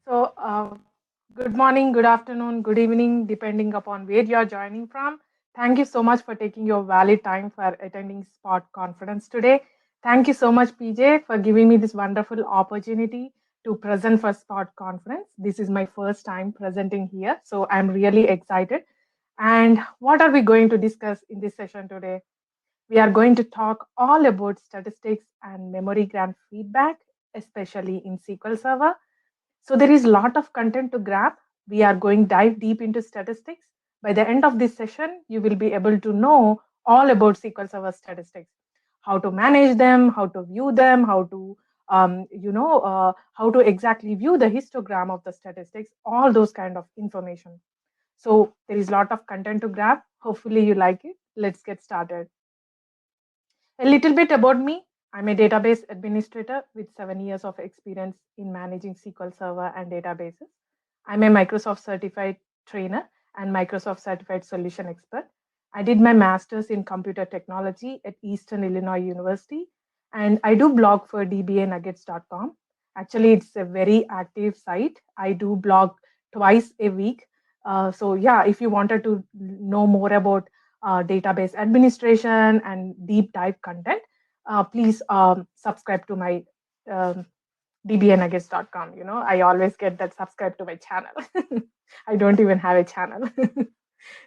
So, good morning, good afternoon, good evening, depending upon where you are joining from. Thank you so much for taking your valid time for attending Spot Conference today. Thank you so much, PJ, for giving me this wonderful opportunity to present for Spot Conference. This is my first time presenting here, so I'm really excited. And what are we going to discuss in this session today? We are going to talk all about statistics and memory graph feedback, especially in SQL Server. So there is a lot of content to grab. We are going dive deep into statistics. By the end of this session, you will be able to know all about SQL Server statistics, how to manage them, how to view them, how to how to exactly view the histogram of the statistics, all those kind of information. So there is a lot of content to grab. Hopefully you like it. Let's get started. A little bit about me. I'm a database administrator with 7 years of experience in managing SQL Server and databases. I'm a Microsoft certified trainer and Microsoft certified solution expert. I did my master's in computer technology at Eastern Illinois University, and I do blog for dbanuggets.com. Actually, it's a very active site. I do blog twice a week. So, yeah, if you wanted to know more about database administration and deep dive content, please subscribe to my um, dbnuggets.com. You know, I always get that subscribe to my channel. I don't even have a channel.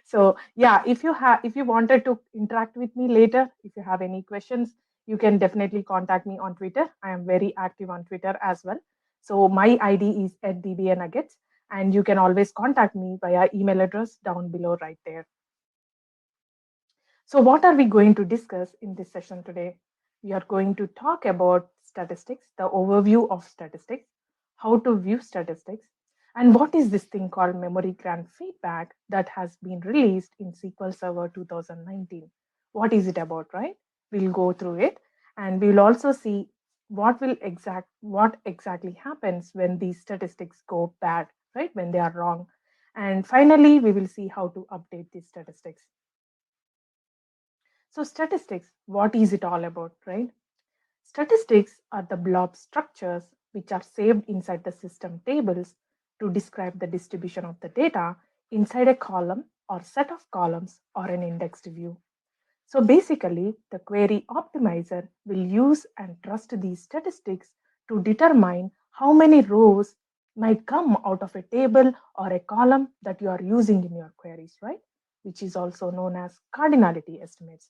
So yeah, if you wanted to interact with me later, if you have any questions, you can definitely contact me on Twitter. I am very active on Twitter as well. So my ID is at dbnuggets, and you can always contact me via email address down below right there. So, what are we going to discuss in this session today? We are going to talk about statistics, the overview of statistics, how to view statistics, and what is this thing called memory graph feedback that has been released in SQL Server 2019. What is it about, right? We'll go through it, and we'll also see what exactly happens when these statistics go bad, right? When they are wrong. And finally, we will see how to update these statistics. So, statistics, what is it all about, right? Statistics are the blob structures which are saved inside the system tables to describe the distribution of the data inside a column or set of columns or an indexed view. So, basically, the query optimizer will use and trust these statistics to determine how many rows might come out of a table or a column that you are using in your queries, right? Which is also known as cardinality estimates.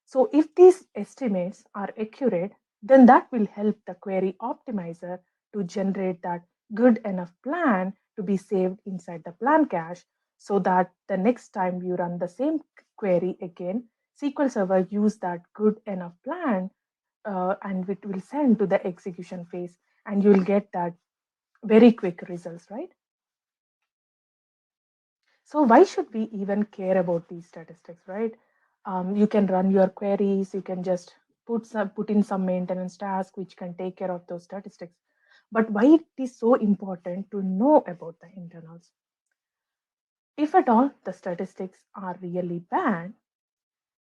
So if these estimates are accurate, then that will help the query optimizer to generate that good enough plan to be saved inside the plan cache so that the next time you run the same query again, SQL Server use that good enough plan and it will send to the execution phase and you'll get that very quick results, right? So why should we even care about these statistics, right? You can run your queries, you can just put in some maintenance task which can take care of those statistics. But why it is so important to know about the internals? If at all the statistics are really bad,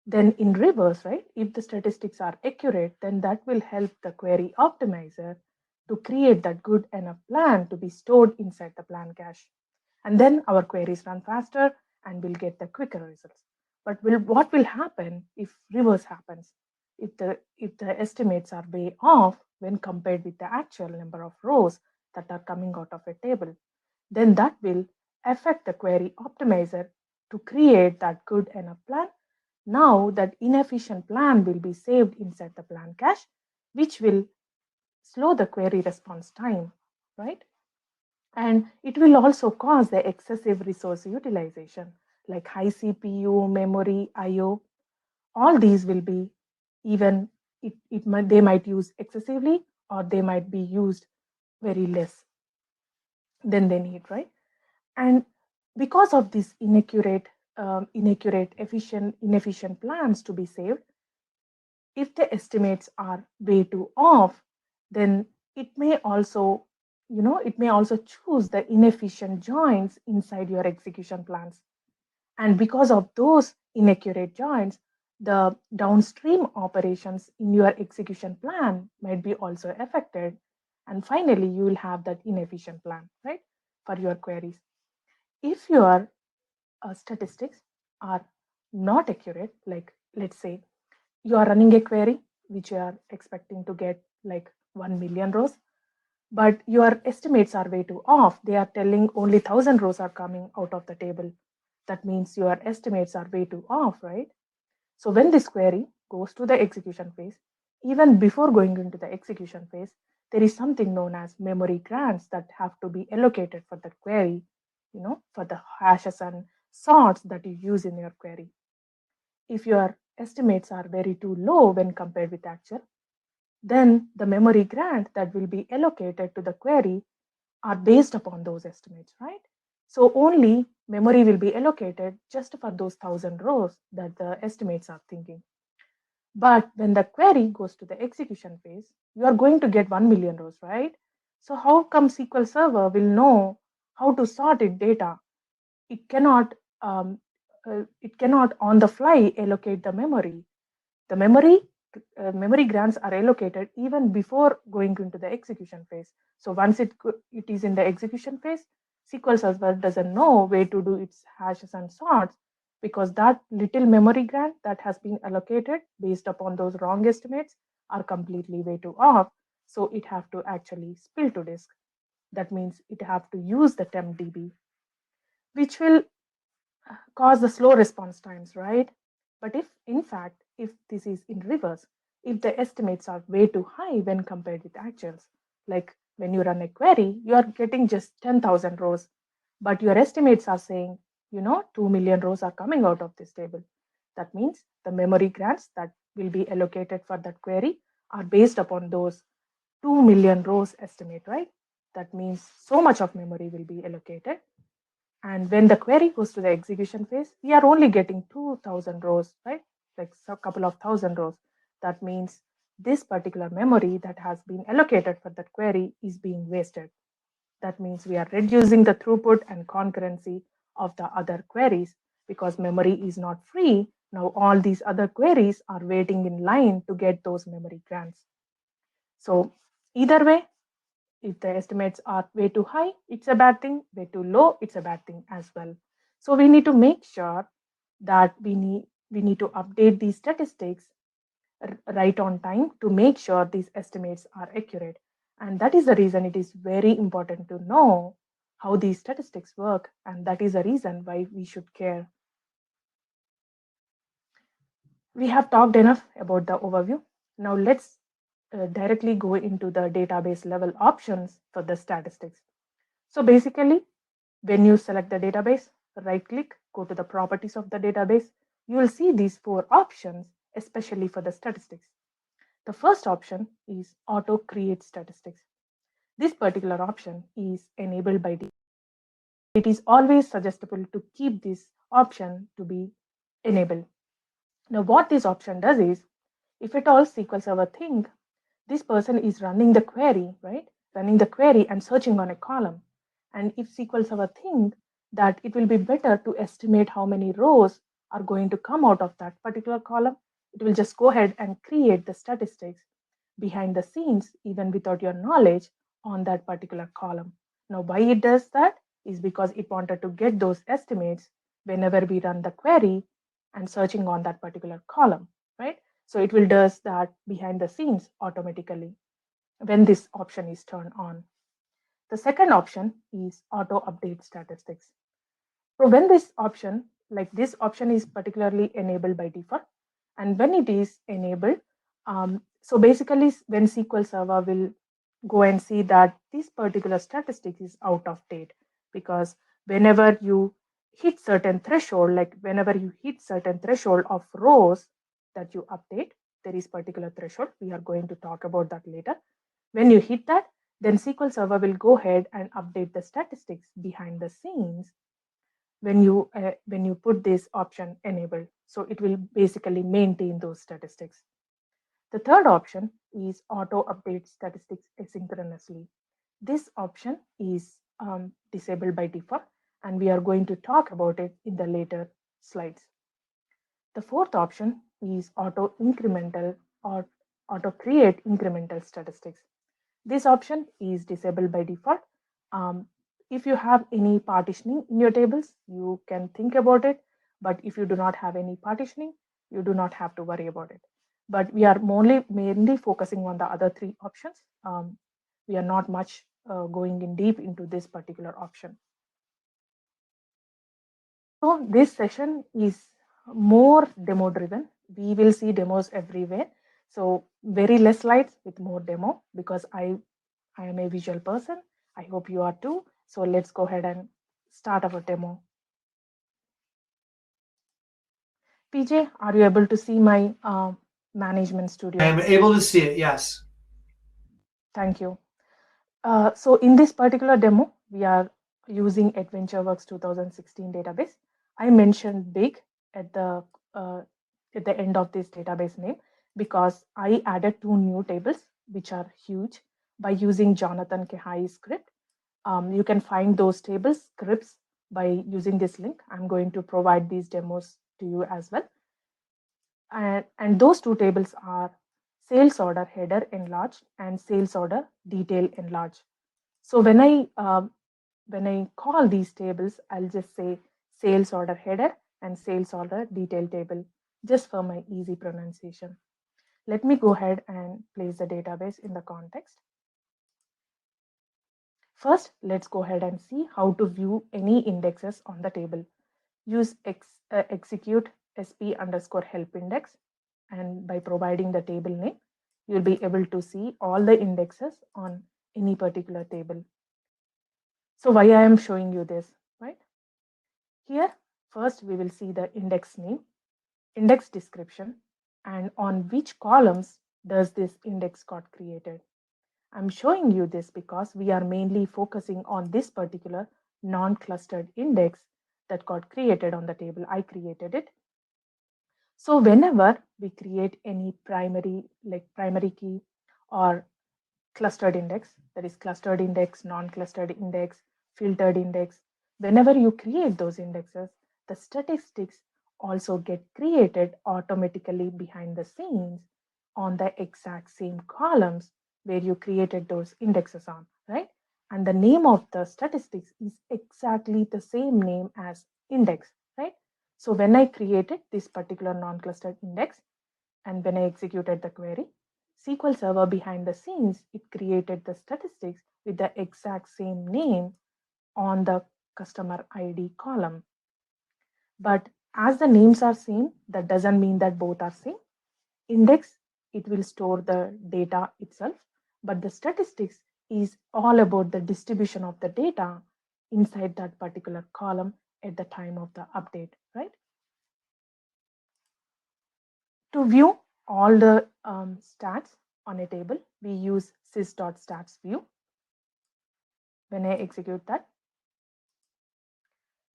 then in reverse, right? If the statistics are accurate, then that will help the query optimizer to create that good enough plan to be stored inside the plan cache. And then our queries run faster and we'll get the quicker results. But what will happen if reverse happens? If the estimates are way off when compared with the actual number of rows that are coming out of a table, then that will affect the query optimizer to create that good enough plan. Now that inefficient plan will be saved inside the plan cache, which will slow the query response time, right? And it will also cause the excessive resource utilization, like high CPU, memory, IO. All these will be even they might use excessively or they might be used very less than they need, right? And because of these inefficient plans to be saved, if the estimates are way too off, then it may also, it may also choose the inefficient joins inside your execution plans. And because of those inaccurate joins, the downstream operations in your execution plan might be also affected. And finally, you will have that inefficient plan, right, for your queries. If your statistics are not accurate, like let's say you are running a query which you are expecting to get like 1 million rows, but your estimates are way too off. They are telling only 1,000 rows are coming out of the table. That means your estimates are way too off, right? So when this query goes to the execution phase, even before going into the execution phase, there is something known as memory grants that have to be allocated for that query, for the hashes and sorts that you use in your query. If your estimates are very too low when compared with actual, then the memory grant that will be allocated to the query are based upon those estimates, right? So only memory will be allocated just for those 1,000 rows that the estimates are thinking. But when the query goes to the execution phase, you are going to get 1 million rows, right? So how come SQL Server will know how to sort its data? It cannot, it cannot on the fly allocate the memory. The memory grants are allocated even before going into the execution phase. So once it is in the execution phase, SQL Server doesn't know where to do its hashes and sorts, because that little memory grant that has been allocated based upon those wrong estimates are completely way too off. So it have to actually spill to disk. That means it have to use the tempdb, which will cause the slow response times, right? But if, in fact, if this is in reverse, if the estimates are way too high when compared with actuals, like when you run a query, you are getting just 10,000 rows, but your estimates are saying, 2 million rows are coming out of this table. That means the memory grants that will be allocated for that query are based upon those 2 million rows estimate, right? That means so much of memory will be allocated, and when the query goes to the execution phase, we are only getting 2,000 rows, right? Like a couple of thousand rows. That means this particular memory that has been allocated for that query is being wasted. That means we are reducing the throughput and concurrency of the other queries because memory is not free. Now all these other queries are waiting in line to get those memory grants. So either way, if the estimates are way too high, it's a bad thing. Way too low, it's a bad thing as well. So we need to make sure that we need to update these statistics right on time to make sure these estimates are accurate. And that is the reason it is very important to know how these statistics work, and that is the reason why we should care. We have talked enough about the overview. Now let's directly go into the database level options for the statistics. So basically, when you select the database, right click, go to the properties of the database, you will see these four options, especially for the statistics. The first option is auto create statistics. This particular option is enabled by default. It is always suggestible to keep this option to be enabled. Now, what this option does is, if at all SQL Server think this person is running the query, right? Running the query and searching on a column. And if SQL Server think that it will be better to estimate how many rows are going to come out of that particular column, it will just go ahead and create the statistics behind the scenes, even without your knowledge on that particular column. Now, why it does that is because it wanted to get those estimates whenever we run the query and searching on that particular column, right? So it will does that behind the scenes automatically when this option is turned on. The second option is auto update statistics. So when this option, like this option is particularly enabled by default, and when it is enabled, so basically when SQL Server will go and see that this particular statistic is out of date, because whenever you hit certain threshold, like whenever you hit certain threshold of rows that you update, there is particular threshold. We are going to talk about that later. When you hit that, then SQL Server will go ahead and update the statistics behind the scenes when you put this option enabled. So it will basically maintain those statistics. The third option is auto update statistics asynchronously. This option is disabled by default, and we are going to talk about it in the later slides. The fourth option is auto incremental or auto create incremental statistics. This option is disabled by default. Um, if you have any partitioning in your tables, you can think about it. But if you do not have any partitioning, you do not have to worry about it. But we are mainly focusing on the other three options. We are not much going in deep into this particular option. So this session is more demo driven. We will see demos everywhere. So very less slides with more demo because I am a visual person. I hope you are too. So let's go ahead and start our demo. PJ, are you able to see my management studio? I am able to see it, yes. Thank you. So in this particular demo, we are using AdventureWorks 2016 database. I mentioned big at the end of this database name because I added two new tables which are huge by using Jonathan Kehai's script. You can find those tables scripts by using this link. I'm going to provide these demos to you as well. And those two tables are sales order header enlarged and sales order detail enlarged. So when I call these tables, I'll just say sales order header and sales order detail table, just for my easy pronunciation. Let me go ahead and place the database in the context. First, let's go ahead and see how to view any indexes on the table. Use execute sp underscore help index, and by providing the table name, you'll be able to see all the indexes on any particular table. So why I am showing you this, right? Here, first we will see the index name, index description, and on which columns does this index got created. I'm showing you this because we are mainly focusing on this particular non-clustered index that got created on the table. I created it. So whenever we create any primary key or clustered index, that is clustered index, non-clustered index, filtered index, whenever you create those indexes, the statistics also get created automatically behind the scenes on the exact same columns where you created those indexes on, right? And the name of the statistics is exactly the same name as index, right? So when I created this particular non-clustered index and when I executed the query, SQL Server behind the scenes, it created the statistics with the exact same name on the customer ID column. But as the names are same, that doesn't mean that both are same. Index, it will store the data itself, but the statistics is all about the distribution of the data inside that particular column at the time of the update, right? To view all the stats on a table, we use sys.stats view. When I execute that,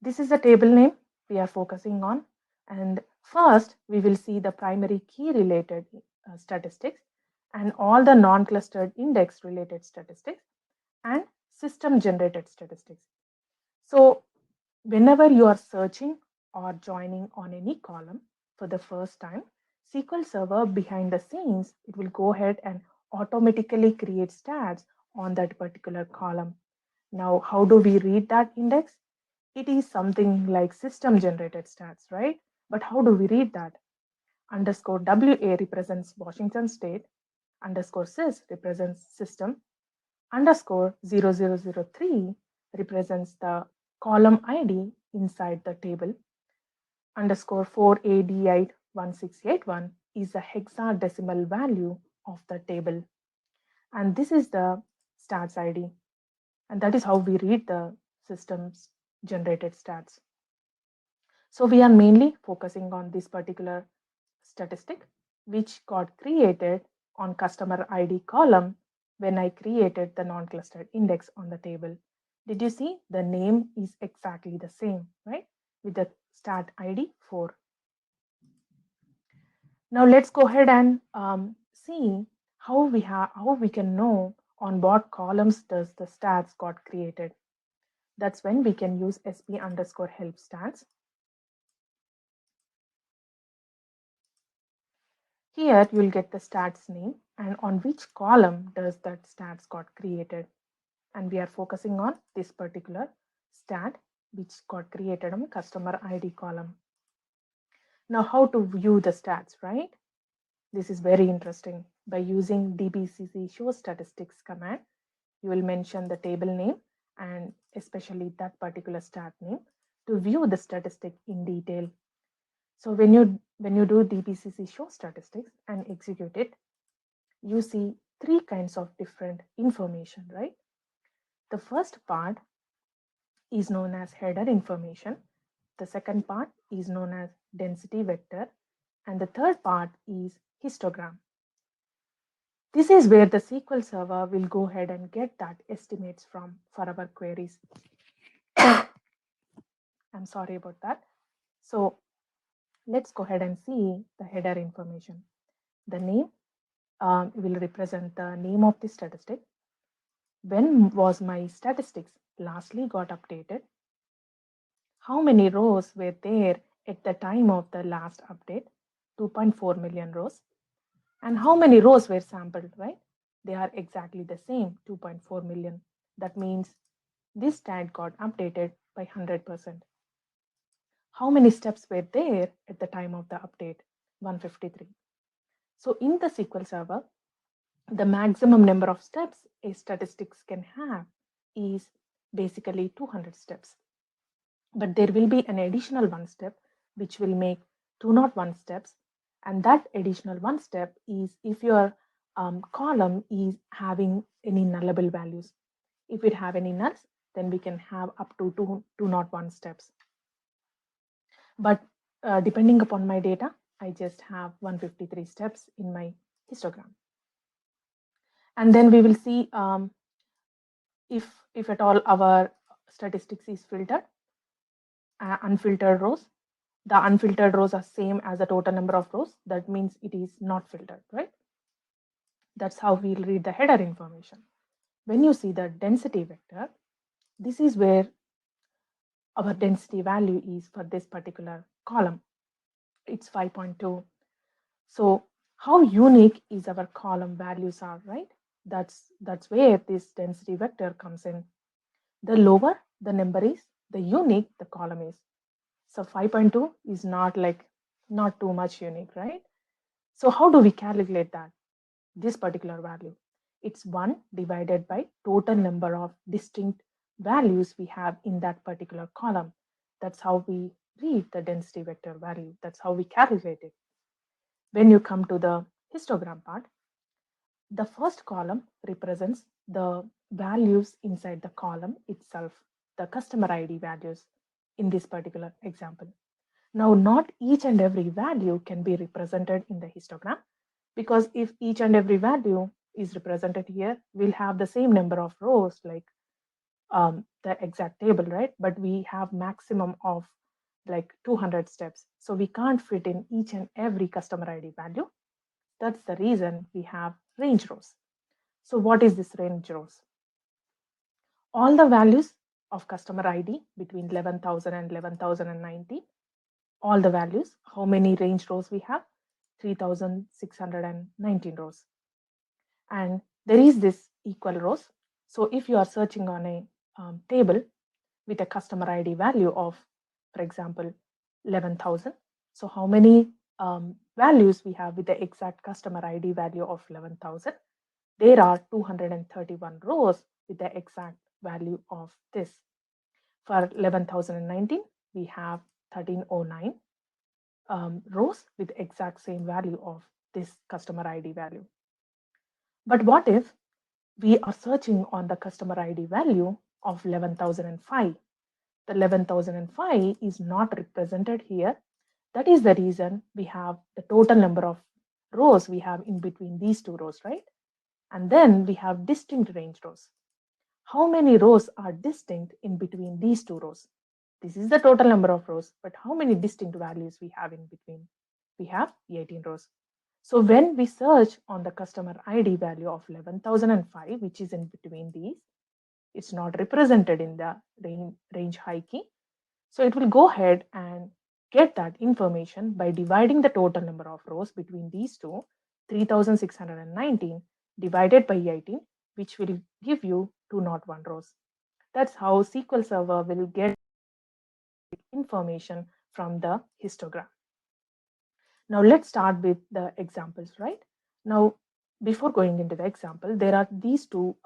this is the table name we are focusing on. And first, we will see the primary key related statistics and all the non-clustered index related statistics and system generated statistics. So whenever you are searching or joining on any column for the first time, SQL Server behind the scenes, it will go ahead and automatically create stats on that particular column. Now, how do we read that index? It is something like system generated stats, right? But how do we read that? Underscore WA represents Washington State, underscore sys represents system, underscore 0003 represents the column ID inside the table, underscore 4AD81681 is the hexadecimal value of the table. And this is the stats ID. And that is how we read the system's generated stats. So we are mainly focusing on this particular statistic, which got created on customer ID column when I created the non-clustered index on the table. Did you see the name is exactly the same, right? With the stat ID 4. Now let's go ahead and see how we can know on what columns does the stats got created. That's when we can use sp underscore help stats. Here you'll get the stats name and on which column does that stats got created. And we are focusing on this particular stat which got created on the customer ID column. Now how to view the stats, right? This is very interesting. By using dbcc show statistics command, you will mention the table name and especially that particular stat name to view the statistic in detail. So when you do dbcc show statistics and execute it, you see three kinds of different information, right? The first part is known as header information. The second part is known as density vector. And the third part is histogram. This is where the SQL Server will go ahead and get that estimates from for our queries. I'm sorry about that. So let's go ahead and see the header information. The name will represent the name of the statistic. When was my statistics lastly got updated? How many rows were there at the time of the last update? 2.4 million rows. And how many rows were sampled, right? They are exactly the same, 2.4 million. That means this stat got updated by 100%. How many steps were there at the time of the update? 153. So in the SQL Server, the maximum number of steps a statistics can have is basically 200 steps. But there will be an additional one step which will make 201 steps, and that additional one step is if your column is having any nullable values. If it have any nulls, then we can have up to 201 steps. But depending upon my data, I just have 153 steps in my histogram. And then we will see if at all our statistics is filtered, unfiltered rows. The unfiltered rows are same as the total number of rows. That means it is not filtered, right? That's how we'll read the header information. When you see the density vector, this is where our density value is for this particular column. It's 5.2. So how unique is our column values are, right? That's where this density vector comes in. The lower the number is, the unique the column is. So 5.2 is not too much unique, right? So how do we calculate that? This particular value. It's 1 divided by total number of distinct values we have in that particular column. That's how we read the density vector value. That's how we calculate it. When you come to the histogram part, the first column represents the values inside the column itself, the customer ID values in this particular example. Now, not each and every value can be represented in the histogram, because if each and every value is represented here, we'll have the same number of rows like the exact table, right? But we have maximum of like 200 steps. So we can't fit in each and every customer ID value. That's the reason we have range rows. So what is this range rows? All the values of customer ID between 11,000 and 11,090, all the values, how many range rows we have? 3,619 rows. And there is this equal rows. So if you are searching on a table with a customer ID value of, for example, 11,000. So how many values we have with the exact customer ID value of 11,000? There are 231 rows with the exact value of this. For 11,019, we have 1309 rows with the exact same value of this customer ID value. But what if we are searching on the customer ID value of 11,005? The 11,005 is not represented here. That is the reason we have the total number of rows we have in between these two rows, right? And then we have distinct range rows. How many rows are distinct in between these two rows? This is the total number of rows, but how many distinct values we have in between? We have 18 rows. So when we search on the customer ID value of 11,005, which is in between these, it's not represented in the range high key. So it will go ahead and get that information by dividing the total number of rows between these two 3619 divided by 18, which will give you 201 rows. That's how SQL Server will get information from the histogram. Now let's start with the examples, right? Now, before going into the example, there are these two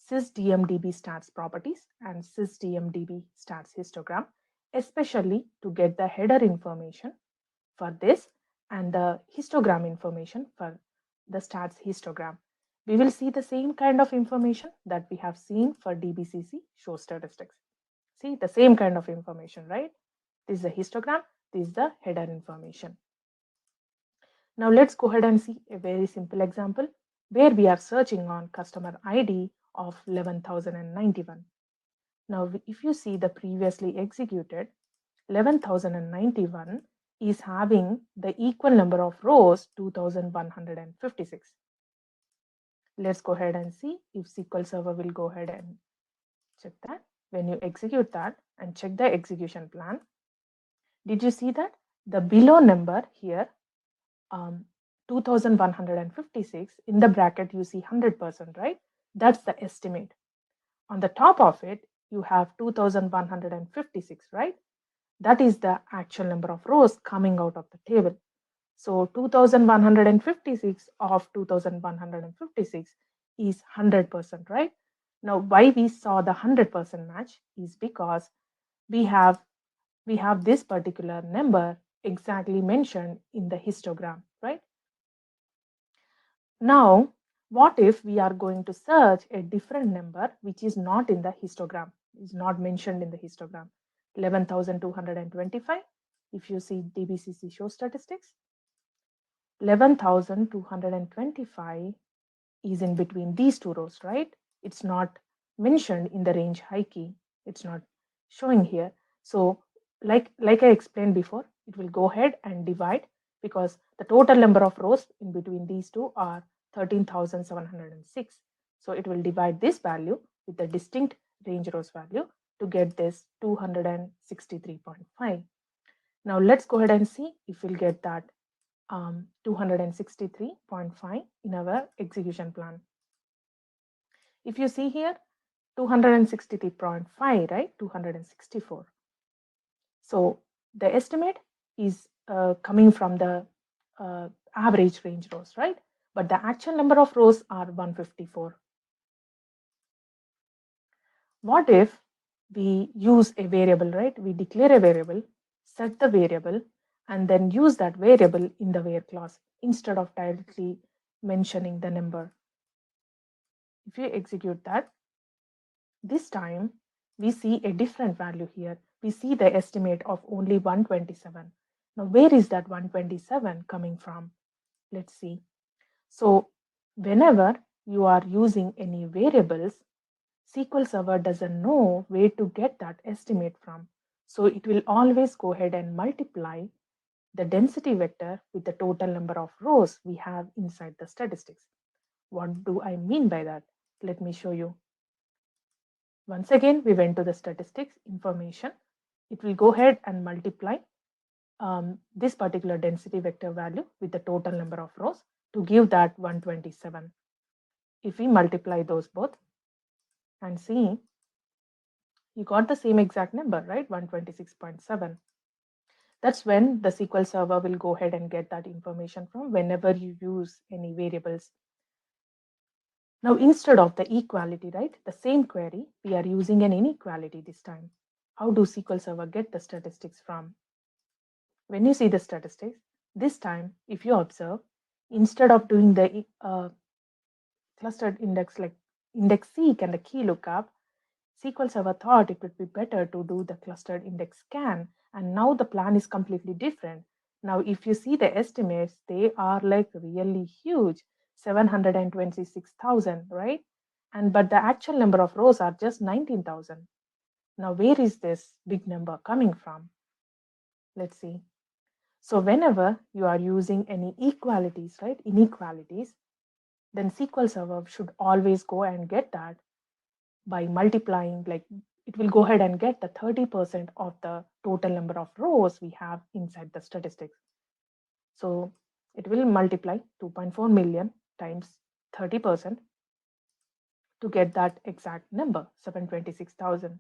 sysdmdb stats properties and sysdmdb stats histogram, especially to get the header information for this and the histogram information for the stats histogram. We will see the same kind of information that we have seen for DBCC show statistics. See the same kind of information, right? This is the histogram, this is the header information. Now let's go ahead and see a very simple example where we are searching on customer ID of 11,091. Now if you see the previously executed 11,091 is having the equal number of rows 2,156. Let's go ahead and see if SQL Server will go ahead and check that. When you execute that and check the execution plan, did you see that the below number here 2,156 in the bracket you see 100%, right? That's the estimate. On the top of it you have 2,156, right? That is the actual number of rows coming out of the table. So 2,156 of 2,156 is 100%, right? Now why we saw the 100% match is because we have this particular number exactly mentioned in the histogram, right? Now, what if we are going to search a different number which is not in the histogram, is not mentioned in the histogram? 11,225. If you see DBCC show statistics, 11,225 is in between these two rows, right? It's not mentioned in the range high key. It's not showing here. So like I explained before, it will go ahead and divide because the total number of rows in between these two are 13,706. So it will divide this value with the distinct range rows value to get this 263.5. Now let's go ahead and see if we'll get that 263.5 in our execution plan. If you see here 263.5, right? 264. So the estimate is coming from the average range rows, right? But the actual number of rows are 154. What if we use a variable, right? We declare a variable, set the variable, and then use that variable in the where clause instead of directly mentioning the number. If you execute that, this time we see a different value here. We see the estimate of only 127. Now, where is that 127 coming from? Let's see. So, whenever you are using any variables, SQL Server doesn't know where to get that estimate from. So, it will always go ahead and multiply the density vector with the total number of rows we have inside the statistics. What do I mean by that? Let me show you. Once again, we went to the statistics information. It will go ahead and multiply this particular density vector value with the total number of rows to give that 127. If we multiply those both and see, you got the same exact number, right? 126.7. That's when the SQL Server will go ahead and get that information from whenever you use any variables. Now, instead of the equality, right, the same query, we are using an inequality this time. How do SQL Server get the statistics from? When you see the statistics, this time, if you observe, instead of doing the clustered index like index seek and the key lookup, SQL Server thought it would be better to do the clustered index scan, and now the plan is completely different. Now, if you see the estimates, they are like really huge, 726,000, right? But the actual number of rows are just 19,000. Now, where is this big number coming from? Let's see. So whenever you are using any equalities, right, inequalities, then SQL Server should always go and get that by multiplying, like it will go ahead and get the 30% of the total number of rows we have inside the statistics. So it will multiply 2.4 million times 30% to get that exact number, 726,000.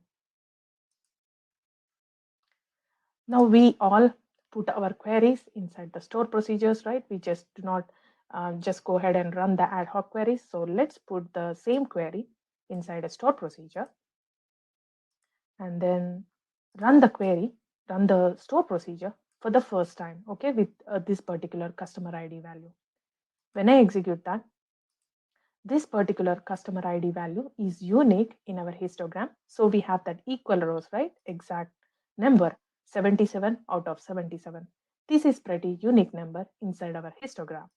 Now we all put our queries inside the store procedures, right? We just do not just go ahead and run the ad hoc queries. So let's put the same query inside a store procedure and then run the store procedure for the first time, okay, with this particular customer ID value. When I execute that, this particular customer ID value is unique in our histogram. So we have that equal rows, right? Exact number, 77 out of 77. This is pretty unique number inside our histogram.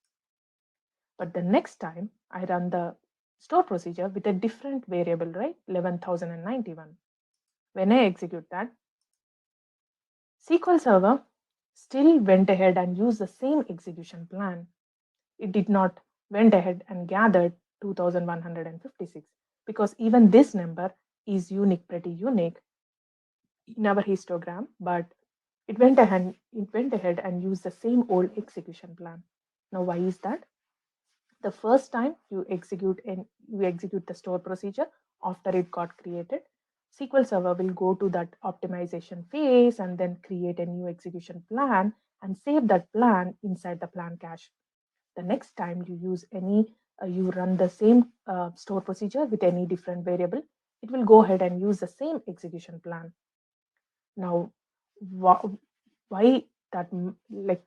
But the next time I run the store procedure with a different variable, right? 11,091. When I execute that, SQL Server still went ahead and used the same execution plan. It did not went ahead and gathered 2156 because even this number is unique, pretty unique in our histogram, but it went ahead and used the same old execution plan. Now, why is that? The first time you execute the store procedure after it got created, SQL Server will go to that optimization phase and then create a new execution plan and save that plan inside the plan cache. The next time you use you run the same store procedure with any different variable, it will go ahead and use the same execution plan. Now, why that, like,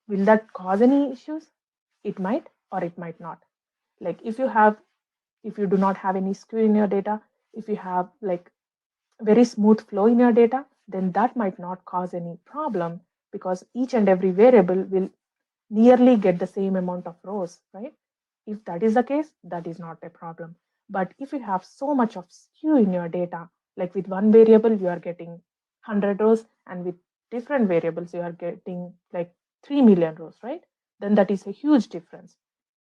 will that cause any issues? It might or it might not. Like if you do not have any skew in your data, if you have like very smooth flow in your data, then that might not cause any problem because each and every variable will nearly get the same amount of rows, right? If that is the case, that is not a problem. But if you have so much of skew in your data, like with one variable, you are getting 100 rows, and with different variables, you are getting like 3 million rows, right? Then that is a huge difference.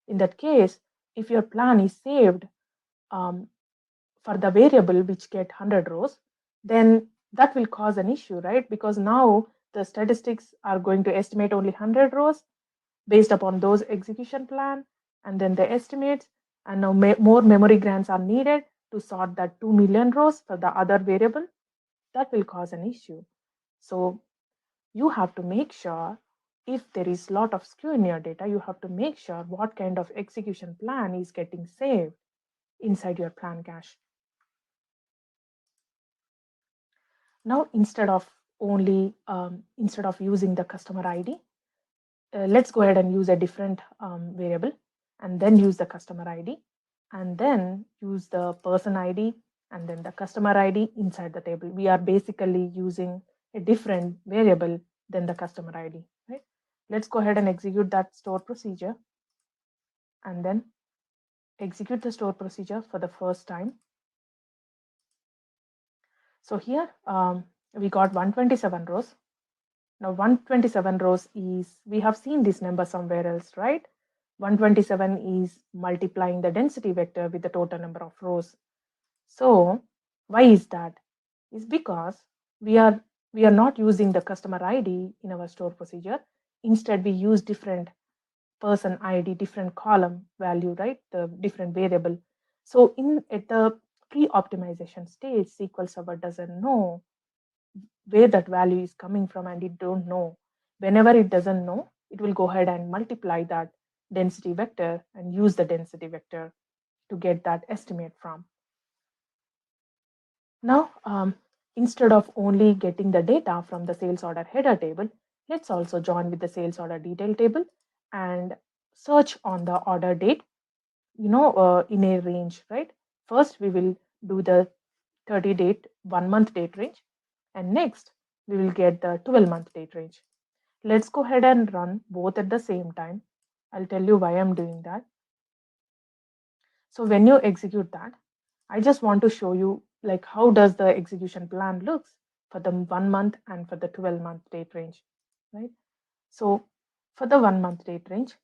In that case, if your plan is saved um, for the variable which get 100 rows, then that will cause an issue, right? Because now the statistics are going to estimate only 100 rows based upon those execution plan, and then the estimates, and now more memory grants are needed to sort that 2 million rows for the other variable. That will cause an issue. So you have to make sure, if there is a lot of skew in your data, you have to make sure what kind of execution plan is getting saved inside your plan cache. Now, instead of using the customer ID, let's go ahead and use a different variable and then use the customer ID and then use the person ID and then the customer ID inside the table. We are basically using a different variable than the customer ID, right? Let's go ahead and execute that store procedure and then execute the store procedure for the first time. So here we got 127 rows. Now 127 rows is, we have seen this number somewhere else, right? 127 is multiplying the density vector with the total number of rows. So why is that? Is because we are not using the customer ID in our store procedure. Instead, we use different person ID, different column value, right? The different variable. So at the pre-optimization stage, SQL Server doesn't know where that value is coming from, and it don't know. Whenever it doesn't know, it will go ahead and multiply that density vector and use the density vector to get that estimate from. Now, instead of only getting the data from the sales order header table, let's also join with the sales order detail table and search on the order date, in a range, right? First, we will do the 30 date, 1 month date range, and next we will get the 12-month date range. Let's go ahead and run both at the same time. I'll tell you why I'm doing that. So when you execute that, I just want to show you like how does the execution plan looks for the 1 month and for the 12-month date range, right? So for the 1 month date range,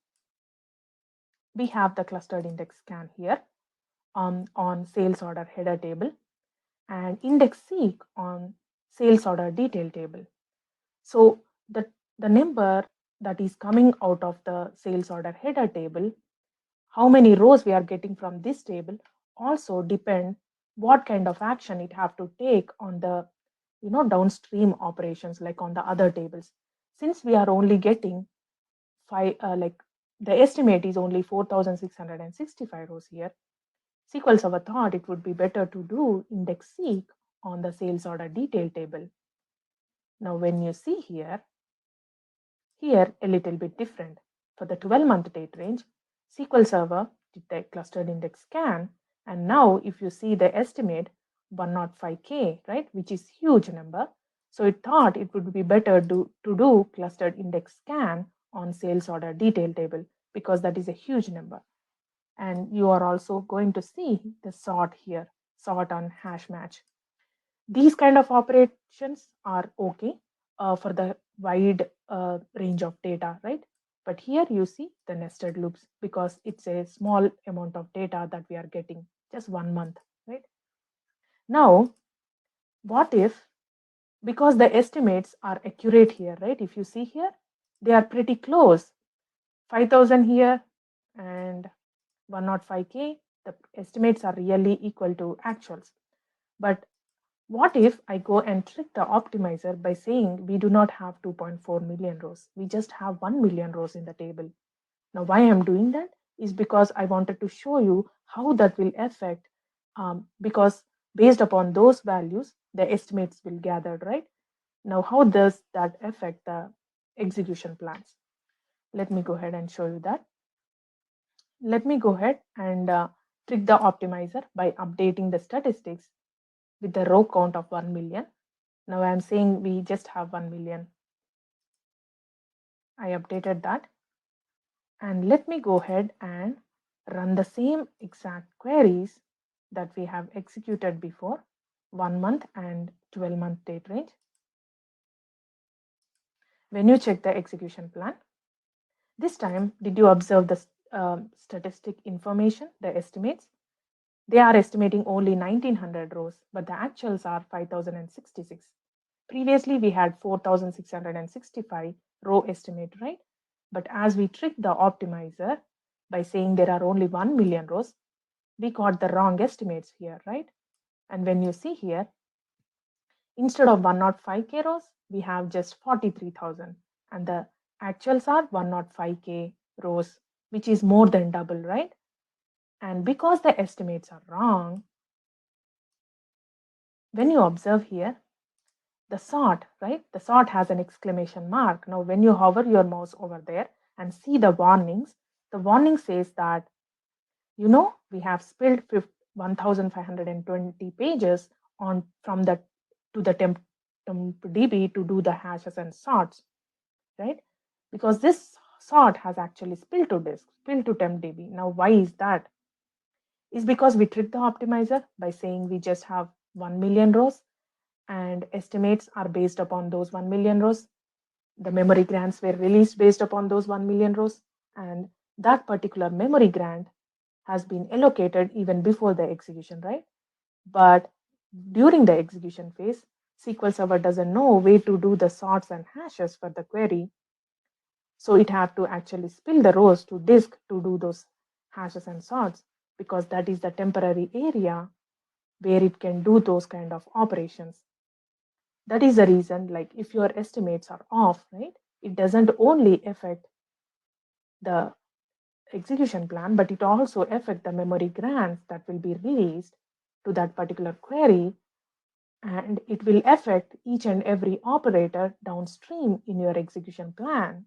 we have the clustered index scan here on sales order header table and index seek on sales order detail table. So the number that is coming out of the sales order header table, how many rows we are getting from this table also depend what kind of action it have to take on the downstream operations, like on the other tables. Since we are only getting five, like the estimate is only 4665 rows here, SQL Server thought it would be better to do index seek on the sales order detail table. Now when you see here a little bit different. For the 12-month date range, SQL Server did the clustered index scan, and now if you see the estimate 105K, right, which is huge number, so it thought it would be better to do clustered index scan on sales order detail table because that is a huge number. And you are also going to see the sort here, sort on hash match. These kind of operations are okay for the wide range of data, right? But here you see the nested loops because it's a small amount of data that we are getting, just 1 month, right? Now, what if, because the estimates are accurate here, right? If you see here, they are pretty close. 5,000 here and 105K, the estimates are really equal to actuals. But what if I go and trick the optimizer by saying we do not have 2.4 million rows, we just have 1 million rows in the table? Now, why I'm doing that is because I wanted to show you how that will affect, because based upon those values, the estimates will gather, right? Now, how does that affect the execution plans? Let me go ahead and show you that. Let me go ahead and trick the optimizer by updating the statistics with the row count of 1 million. Now I'm saying we just have 1 million. I updated that. And let me go ahead and run the same exact queries that we have executed before, 1 month and 12-month date range. When you check the execution plan, this time, did you observe the statistic information, the estimates? They are estimating only 1900 rows, but the actuals are 5066. Previously, we had 4665 row estimate, right? But as we tricked the optimizer by saying there are only 1 million rows, we got the wrong estimates here, right? And when you see here, instead of 105K rows, we have just 43,000. And the actuals are 105K rows, which is more than double, right? And because the estimates are wrong, when you observe here, the sort, right? The sort has an exclamation mark. Now, when you hover your mouse over there and see the warnings, the warning says that, we have spilled 1,520 pages on from the to the DB to do the hashes and sorts, right? Because this sort has actually spilled to disk, spilled to tempdb. Now, why is that? Is because we tricked the optimizer by saying we just have 1 million rows and estimates are based upon those 1 million rows. The memory grants were released based upon those 1 million rows, and that particular memory grant has been allocated even before the execution, right? But during the execution phase, SQL Server doesn't know way to do the sorts and hashes for the query. So it had to actually spill the rows to disk to do those hashes and sorts, because that is the temporary area where it can do those kind of operations. That is the reason, like if your estimates are off, right, it doesn't only affect the execution plan, but it also affect the memory grants that will be released to that particular query, and it will affect each and every operator downstream in your execution plan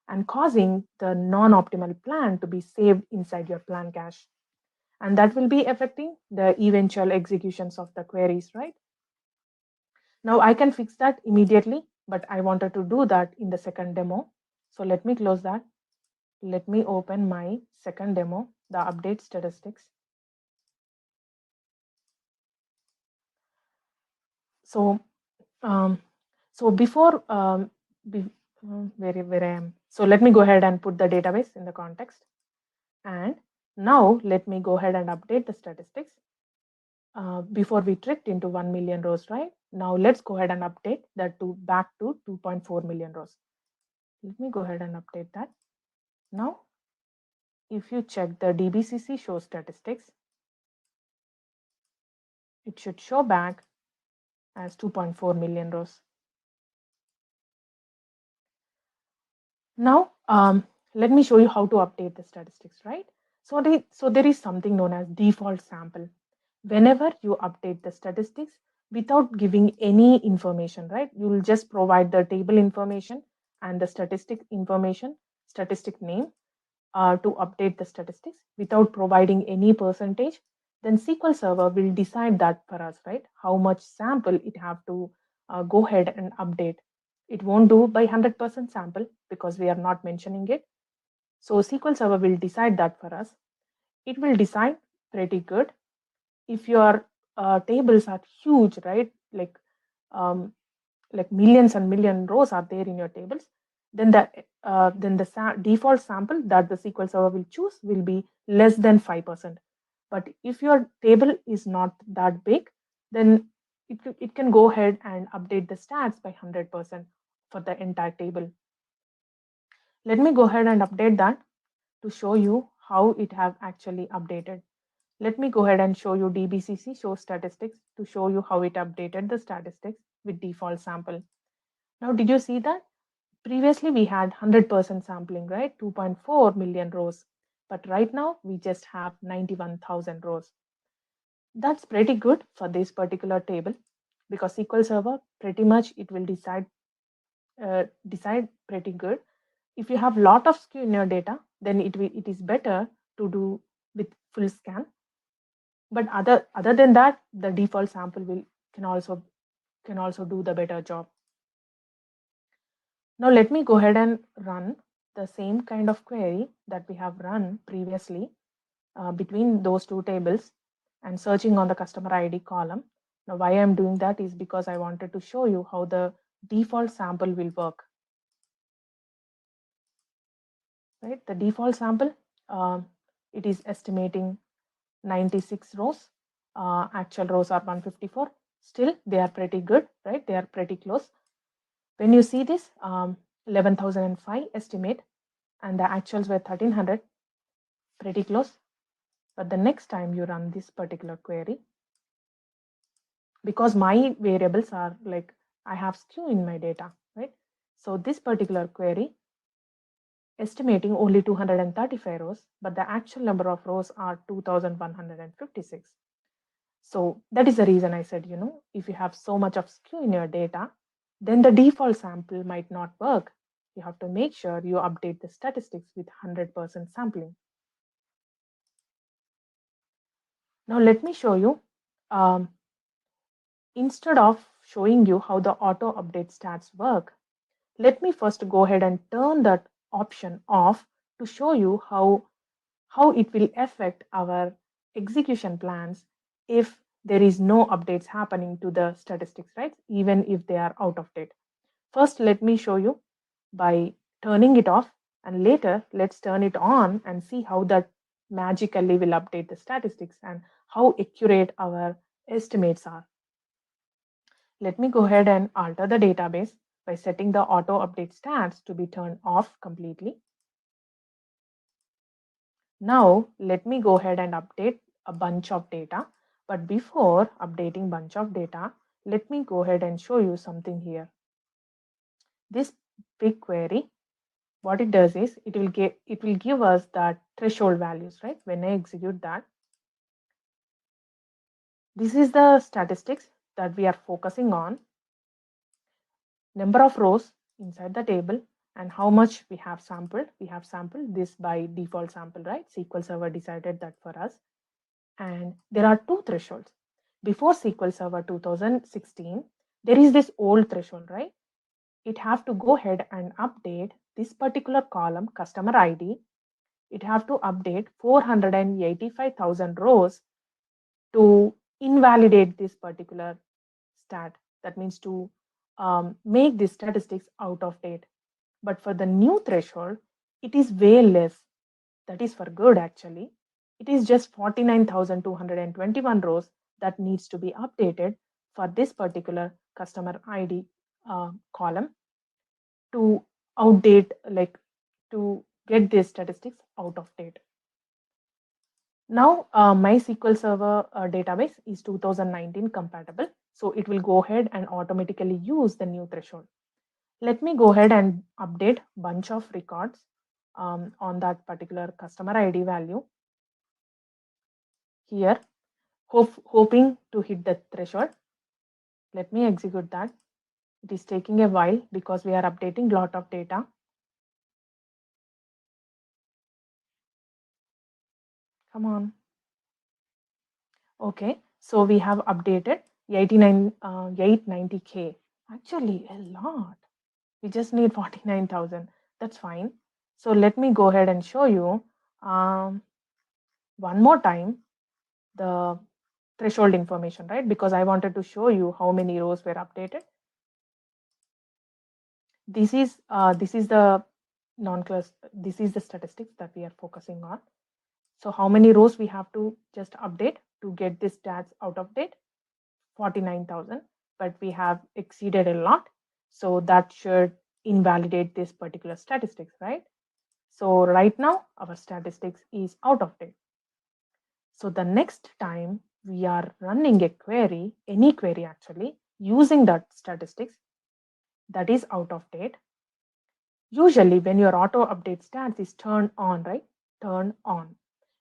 and causing the non-optimal plan to be saved inside your plan cache. And that will be affecting the eventual executions of the queries, right? Now I can fix that immediately, but I wanted to do that in the second demo. So let me close that. Let me open my second demo, the update statistics. So, before where I am. So let me go ahead and put the database in the context. And now let me go ahead and update the statistics. Before we tricked into 1 million rows, right? Now let's go ahead and update that to back to 2.4 million rows. Let me go ahead and update that. Now, if you check the DBCC show statistics, it should show back as 2.4 million rows. Now, let me show you how to update the statistics, right? So there is something known as default sample. Whenever you update the statistics without giving any information, right? You will just provide the table information and the statistic information, statistic name to update the statistics without providing any percentage, then SQL Server will decide that for us, right? How much sample it have to go ahead and update. It won't do by 100% sample because we are not mentioning it. So SQL Server will decide that for us. It will decide pretty good. If your tables are huge, right? Um, like millions and million rows are there in your tables, then the default sample that the SQL Server will choose will be less than 5%. But if your table is not that big, then it can go ahead and update the stats by 100% for the entire table. Let me go ahead and update that to show you how it have actually updated. Let me go ahead and show you DBCC show statistics to show you how it updated the statistics with default sample. Now, did you see that? Previously, we had 100% sampling, right? 2.4 million rows. But right now, we just have 91,000 rows. That's pretty good for this particular table because SQL Server pretty much it will decide pretty good. If you have lot of skew in your data, then it is better to do with full scan. But other than that, the default sample will can also do the better job. Now let me go ahead and run the same kind of query that we have run previously between those two tables and searching on the customer ID column. Now why I'm doing that is because I wanted to show you how the default sample will work. Right, the default sample, it is estimating 96 rows. Actual rows are 154. Still, they are pretty good, right? They are pretty close. When you see this 11,005 estimate and the actuals were 1300, pretty close. But the next time you run this particular query, because my variables are like I have skew in my data, right? So this particular query estimating only 235 rows, but the actual number of rows are 2,156. So that is the reason I said, if you have so much of skew in your data, then the default sample might not work. You have to make sure you update the statistics with 100% sampling. Now let me show you, instead of showing you how the auto update stats work, let me first go ahead and turn that option off to show you how it will affect our execution plans if there is no updates happening to the statistics, right? Even if they are out of date. First, let me show you by turning it off, and later let's turn it on and see how that magically will update the statistics and how accurate our estimates are. Let me go ahead and alter the database by setting the auto update stats to be turned off completely. Now, let me go ahead and update a bunch of data. But before updating bunch of data, let me go ahead and show you something here. This big query, what it does is it will give us that threshold values, right? When I execute that, this is the statistics that we are focusing on. Number of rows inside the table and how much we have sampled. We have sampled this by default sample, right? SQL Server decided that for us. And there are two thresholds. Before SQL Server 2016, there is this old threshold, right? It have to go ahead and update this particular column, customer ID. It have to update 485,000 rows to invalidate this particular stat. That means to make these statistics out of date. But for the new threshold, it is way less. That is for good actually. It is just 49,221 rows that needs to be updated for this particular customer ID column to outdate, like to get these statistics out of date. Now, MySQL Server database is 2019 compatible, so it will go ahead and automatically use the new threshold. Let me go ahead and update bunch of records on that particular customer ID value here, hoping to hit the threshold. Let me execute that. It is taking a while because we are updating lot of data. Come on. Okay, so we have updated 890K. Actually, a lot. We just need 49,000. That's fine. So let me go ahead and show you one more time the threshold information, right? Because I wanted to show you how many rows were updated. This is the non-class. This is the statistics that we are focusing on. So how many rows we have to just update to get this stats out of date? 49,000, but we have exceeded a lot. So that should invalidate this particular statistics, right? So right now our statistics is out of date. So the next time we are running a query, any query actually, using that statistics that is out of date, usually when your auto update stats is turned on, right? Turn on.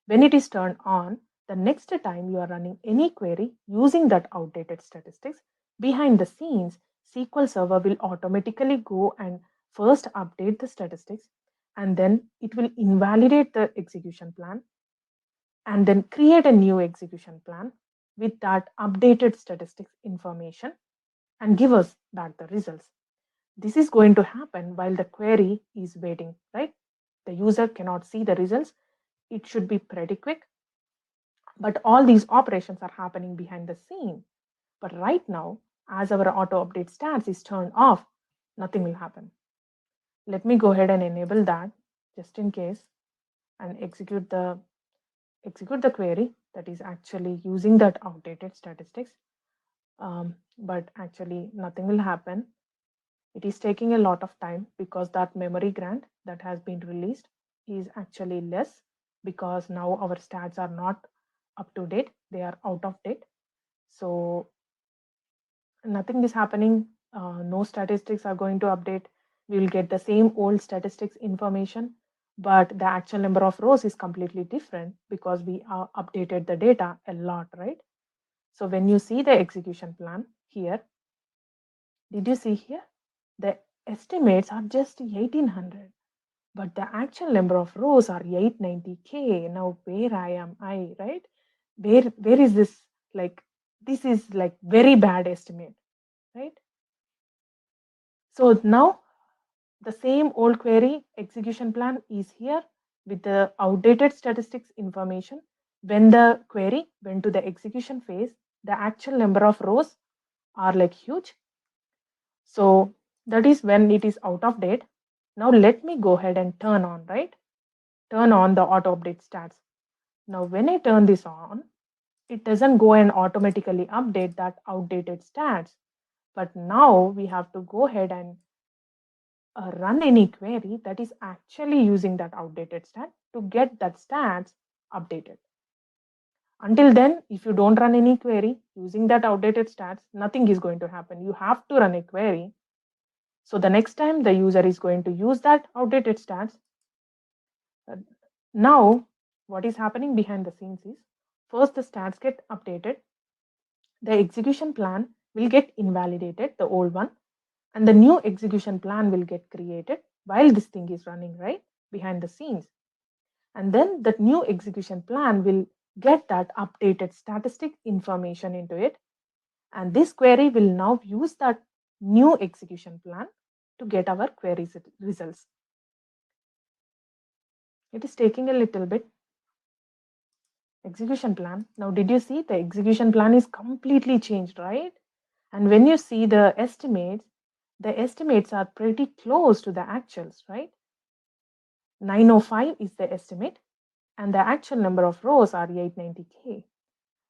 When it is turned on, the next time you are running any query using that outdated statistics, behind the scenes, SQL Server will automatically go and first update the statistics, and then it will invalidate the execution plan and then create a new execution plan with that updated statistics information and give us back the results. This is going to happen while the query is waiting, right? The user cannot see the results. It should be pretty quick, but all these operations are happening behind the scene. But right now, as our auto update stats is turned off, nothing will happen. Let me go ahead and enable that just in case and execute the query that is actually using that outdated statistics. But actually nothing will happen. It is taking a lot of time because that memory grant that has been released is actually less, because now our stats are not up to date, they are out of date. So nothing is happening. No statistics are going to update. We will get the same old statistics information, but the actual number of rows is completely different because we updated the data a lot, right? So when you see the execution plan here, did you see here? The estimates are just 1800, but the actual number of rows are 890K. Now where am I, right? Where is this? Like, this is like very bad estimate, right? So now the same old query execution plan is here with the outdated statistics information. When the query went to the execution phase, the actual number of rows are like huge. So that is when it is out of date. Now let me go ahead and turn on, right? Turn on the auto update stats. Now when I turn this on, it doesn't go and automatically update that outdated stats. But now we have to go ahead and run any query that is actually using that outdated stat to get that stats updated. Until then, if you don't run any query using that outdated stats, nothing is going to happen. You have to run a query. So the next time the user is going to use that outdated stats, now what is happening behind the scenes is first the stats get updated, the execution plan will get invalidated, the old one, and the new execution plan will get created while this thing is running, right, behind the scenes. And then that new execution plan will get that updated statistic information into it, and this query will now use that new execution plan to get our query results. It is taking a little bit. Execution plan. Now, did you see the execution plan is completely changed, right? And when you see the estimates are pretty close to the actuals, right? 905 is the estimate, and the actual number of rows are 890K.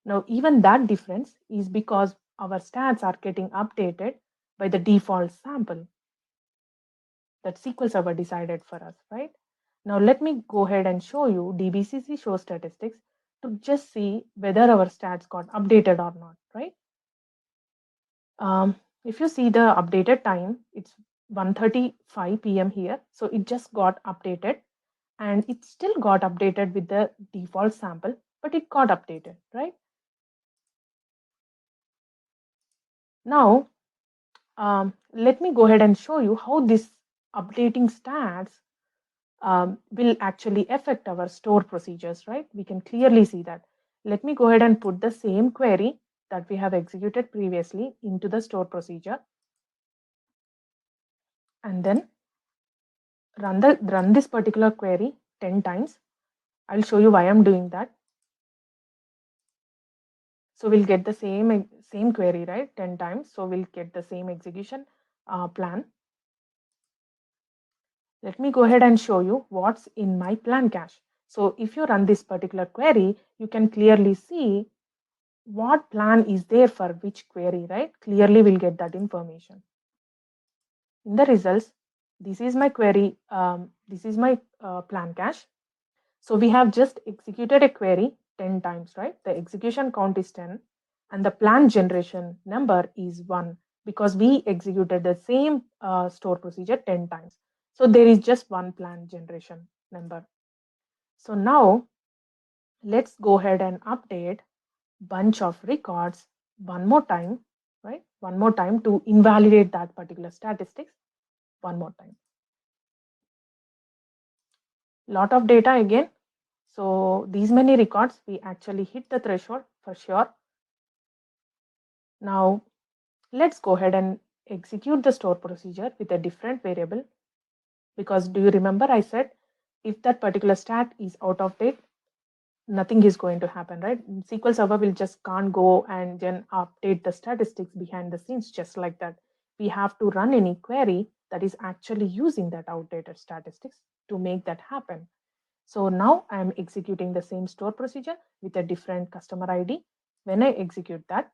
Now, even that difference is because our stats are getting updated by the default sample. that SQL Server decided for us, right? Now let me go ahead and show you DBCC show statistics to just see whether our stats got updated or not, right? If you see the updated time, it's 1:35 p.m. here. So it just got updated and it still got updated with the default sample, but it got updated, right? Now, let me go ahead and show you how this updating stats will actually affect our store procedures, right? We can clearly see that. Let me go ahead and put the same query that we have executed previously into the store procedure and then run this particular query 10 times. I'll show you why I'm doing that. So we'll get the same query, right? 10 times. So we'll get the same execution plan. Let me go ahead and show you what's in my plan cache. So if you run this particular query, you can clearly see what plan is there for which query, right? Clearly we'll get that information. In the results, this is my query, this is my plan cache. So we have just executed a query 10 times, right? The execution count is 10 and the plan generation number is 1 because we executed the same store procedure 10 times. So there is just one plan generation number. So now let's go ahead and update bunch of records one more time, right? One more time to invalidate that particular statistics one more time. Lot of data again. So these many records, we actually hit the threshold for sure. Now let's go ahead and execute the store procedure with a different variable because do you remember I said if that particular stat is out of date, nothing is going to happen, right? SQL Server will just can't go and then update the statistics behind the scenes just like that. We have to run any query that is actually using that outdated statistics to make that happen. So now I'm executing the same store procedure with a different customer ID. When I execute that,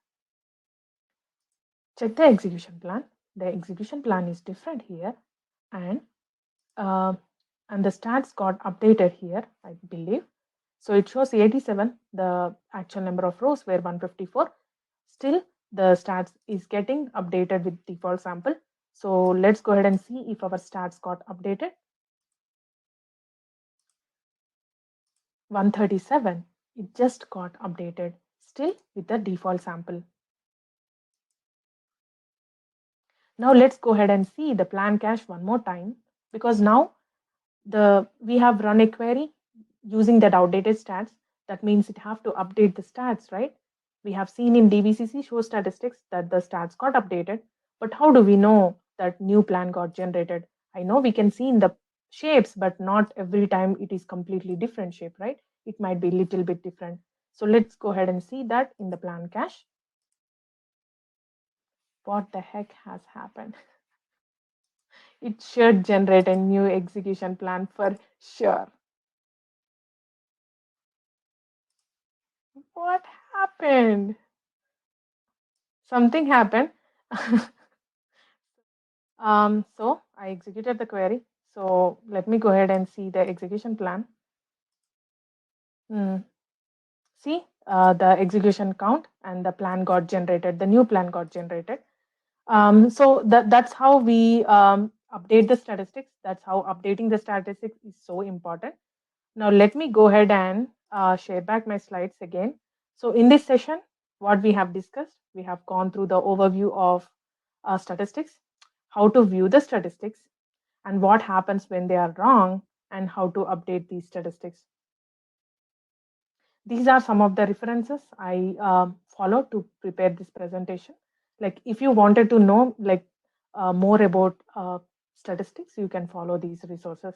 check the execution plan. The execution plan is different here and uh, the stats got updated here, I believe. So it shows 87, the actual number of rows were 154. Still, the stats is getting updated with default sample. So let's go ahead and see if our stats got updated. 137, it just got updated, still with the default sample. Now let's go ahead and see the plan cache one more time because now we have run a query using that outdated stats. That means it have to update the stats, right? We have seen in DBCC show statistics that the stats got updated, but how do we know that new plan got generated? I know we can see in the shapes, but not every time it is completely different shape, right? It might be a little bit different. So let's go ahead and see that in the plan cache. What the heck has happened? It should generate a new execution plan for sure. What happened? Something happened. So I executed the query. So let me go ahead and see the execution plan. See the execution count and the plan got generated. The new plan got generated. So that's how we update the statistics. That's how updating the statistics is so important. Now let me go ahead and share back my slides again. So in this session, what we have discussed, we have gone through the overview of statistics, how to view the statistics, and what happens when they are wrong, and how to update these statistics. These are some of the references I follow to prepare this presentation. Like if you wanted to know like more about statistics, you can follow these resources.